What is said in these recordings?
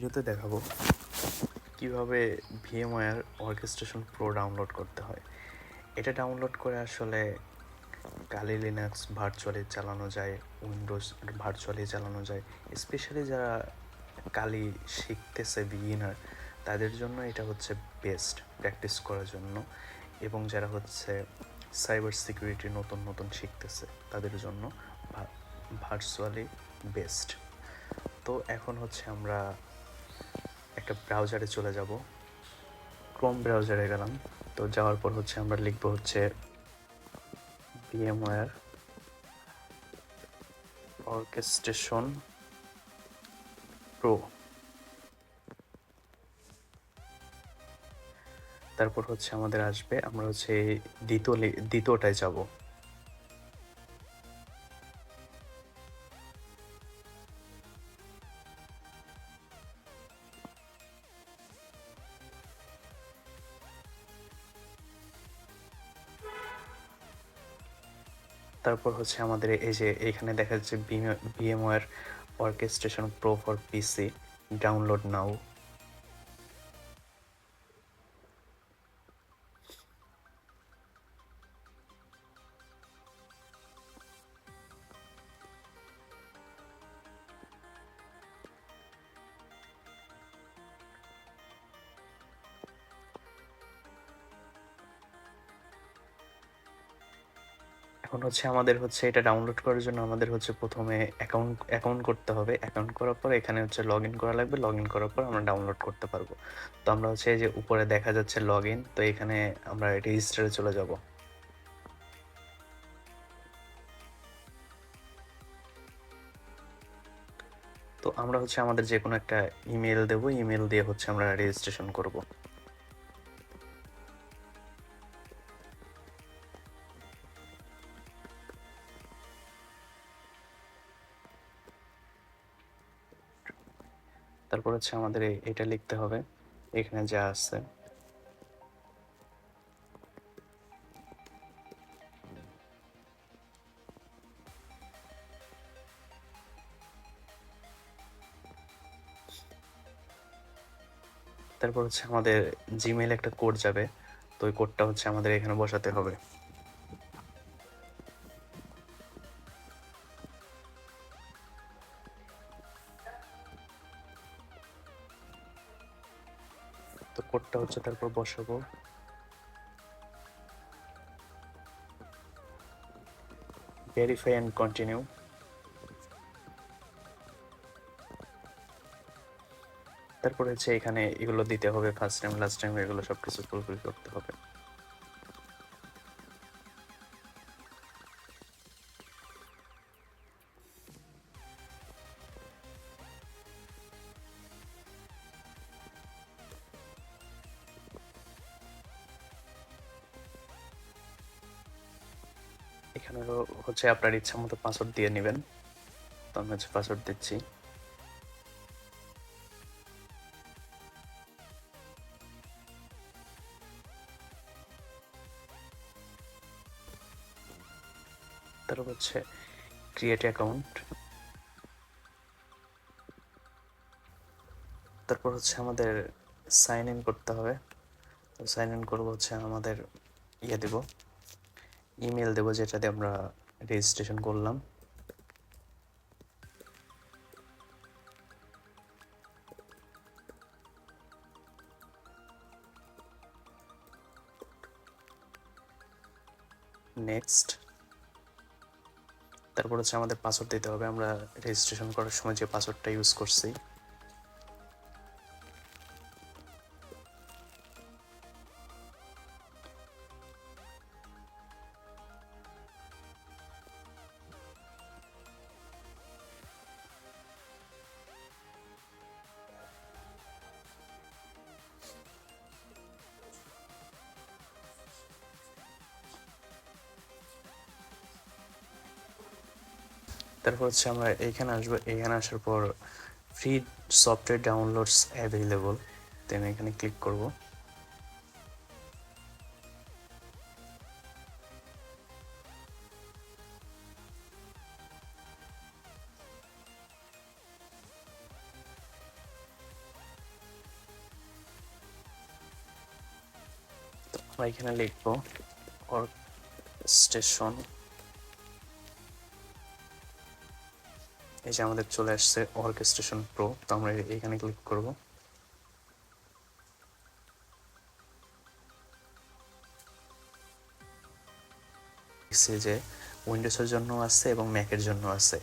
ভিডিওতে দেখাবো কিভাবে ভিএমওয়্যার অর্কেস্ট্রেশন প্রো ডাউনলোড করতে হয়। এটা ডাউনলোড করে আসলে কালি লিনাক্স ভার্চুয়ালি চালানো যায়, উইন্ডোজ ভার্চুয়ালি চালানো যায়। স্পেশালি যারা কালি শিখতেছে বিগিনার, তাদের জন্য এটা হচ্ছে বেস্ট প্র্যাকটিস করার জন্য, এবং যারা হচ্ছে সাইবার সিকিউরিটি নতুন নতুন শিখতেছে তাদের জন্য ভার্চুয়ালি বেস্ট। তো এখন হচ্ছে আমরা একটা ব্রাউজারে চলে যাব, ক্রোম ব্রাউজারে গেলাম। তো যাওয়ার পর হচ্ছে আমরা লিখব হচ্ছে ভিএমওয়্যার অর্কেস্ট্রেশন প্রো। তারপর হচ্ছে আমাদের আসবে, আমরা হচ্ছে দ্বিতীয়টায় যাব। তারপর হচ্ছে আমাদের এই যে এখানে দেখা যাচ্ছে VMware orchestration pro for PC download নাও। এখন হচ্ছে আমাদের হচ্ছে এটা ডাউনলোড করার জন্য আমাদের হচ্ছে প্রথমে অ্যাকাউন্ট করতে হবে। অ্যাকাউন্ট করার পর এখানে হচ্ছে লগ ইন করা লাগবে। লগ ইন করার পর আমরা ডাউনলোড করতে পারবো। তো আমরা হচ্ছে এই যে উপরে দেখা যাচ্ছে লগ ইন, তো এখানে আমরা রেজিস্টারে চলে যাব। তো আমরা হচ্ছে আমাদের যে কোনো একটা ইমেল দেবো, ইমেল দিয়ে হচ্ছে আমরা রেজিস্ট্রেশন করব। তারপর হচ্ছে আমাদের এটা লিখতে হবে এখানে যা আছে। তারপর হচ্ছে আমাদের জিমেইল একটা কোড যাবে, তো ওই কোডটা হচ্ছে আমাদের এখানে বসাতে হবে। তো কোডটা হচ্ছে তারপর বসাবো। Verify and continue. তারপর হচ্ছে এখানে এগুলো দিতে হবে, ফার্স্ট টাইম লাস্ট টাইম এগুলো সব কিছু ফুলফিল করতে হবে। এখানে হচ্ছে আপনার ইচ্ছা মতো পাসওয়ার্ড দিয়ে নেবেন। তো আমি হচ্ছে পাসওয়ার্ড দিচ্ছি। তারপর হচ্ছে ক্রিয়েট অ্যাকাউন্ট। তারপর হচ্ছে আমাদের সাইন ইন করতে হবে। তো সাইন ইন করবো হচ্ছে আমাদের দেব, ইমেল দেবো যেটা দিয়ে আমরা রেজিস্ট্রেশন করলাম। নেক্সট। তারপর হচ্ছে আমাদের পাসওয়ার্ড দিতে হবে, আমরা রেজিস্ট্রেশন করার সময় যে পাসওয়ার্ডটা ইউজ করছি। তারপর হচ্ছে আমরা এইখানে আসবো। এইখানে আসার পর ফ্রি সফটওয়্যার ডাউনলোডস অ্যাভেলেবল, তো আমি এখানে ক্লিক করব। আমরা এখানে লিখবো ওয়ার্কস্টেশন। এই যে আমাদের চলে আসছে ওয়ার্কস্টেশন প্রো। তো আমরা এখানে ক্লিক করব। যে উইন্ডোজের জন্য আছে এবং ম্যাকের জন্য আছে।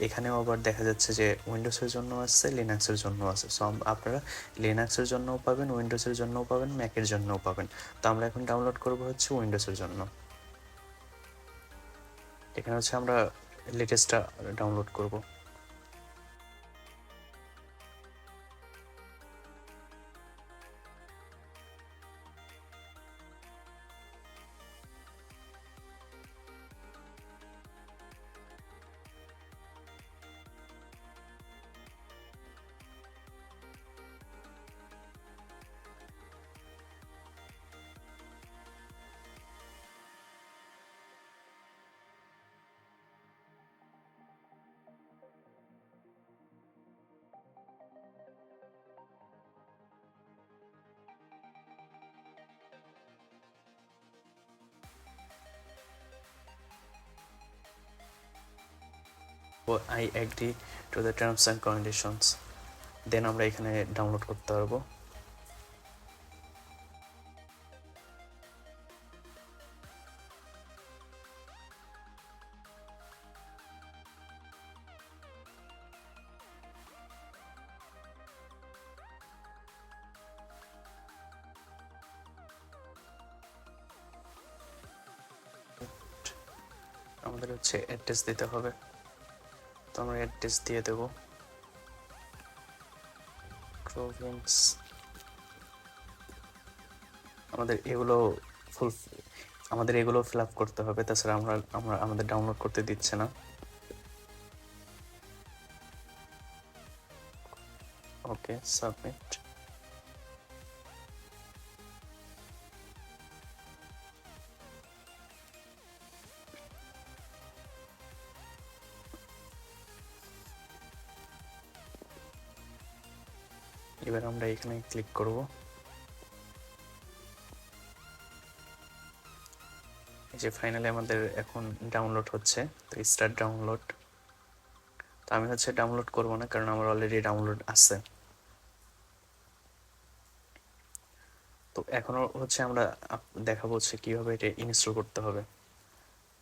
এখানেও আবার দেখা যাচ্ছে যে উইন্ডোজের জন্য আছে, লিনাক্সের জন্য আছে। সো আপনারা লিনাক্সের জন্যও পাবেন, উইন্ডোজের জন্যও পাবেন, ম্যাকের জন্যও পাবেন। তো আমরা এখন ডাউনলোড করব হচ্ছে উইন্ডোজের জন্য। এখানে হচ্ছে আমরা লেটেস্টটা ডাউনলোড করব। I agree to the terms and conditions, দেন আমরা এখানে ডাউনলোড করতে পারবো। আমাদের হচ্ছে অ্যাড্রেস দিতে হবে। তো আমরা অ্যাড্রেস দিয়ে দেব প্রভিন্স। আমাদের এগুলো ফিল আপ করতে হবে, তাছাড়া আমাদের ডাউনলোড করতে দিচ্ছে না। ওকে, সাবমিট। এবার আমরা এখানে ক্লিক করব। এই যে ফাইনালি আমাদের এখন ডাউনলোড হচ্ছে। তো স্টার্ট ডাউনলোড। তো আমি হচ্ছে ডাউনলোড করব না, কারণ আমার অলরেডি ডাউনলোড আছে। তো এখনো হচ্ছে আমরা দেখাবো হচ্ছে কিভাবে এটা ইনস্টল করতে হবে।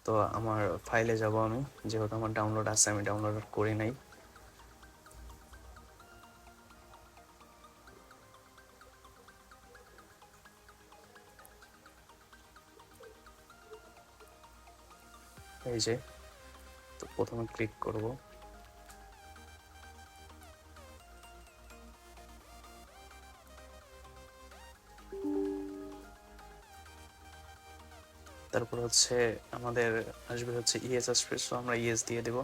তো আমার ফাইলে যাব আমি, যেহেতু আমার ডাউনলোড আছে, আমি ডাউনলোড করি নাই। এই যে, তো প্রথমে ক্লিক করব। তারপর হচ্ছে আমাদের আসবে হচ্ছে ইএস আসবে, সো আমরা ইএস দিয়ে দেব।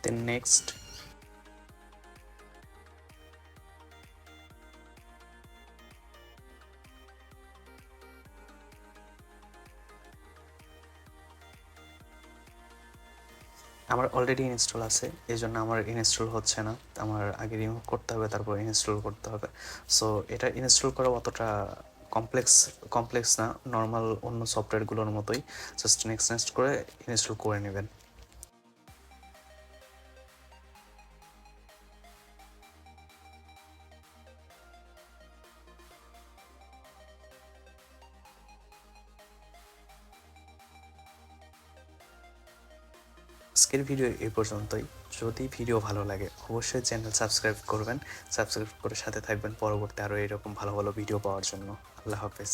Then next. আমার অলরেডি ইনস্টল আছে, এই জন্য আমার ইনস্টল হচ্ছে না। আমার আগে রিমুভ করতে হবে, তারপর ইনস্টল করতে হবে। সো এটা ইনস্টল করা অতটা কমপ্লেক্স না, নর্মাল অন্য সফটওয়্যারগুলোর মতোই। জাস্ট নেক্সট নেক্সট করে ইনস্টল করে নেবেন। আজকের ভিডিও এই পর্যন্তই। যদি ভিডিও ভালো লাগে অবশ্যই চ্যানেল সাবস্ক্রাইব করবেন। সাবস্ক্রাইব করে সাথে থাকবেন পরবর্তী আরও এরকম ভালো ভালো ভিডিও পাওয়ার জন্য। আল্লাহ হাফেজ।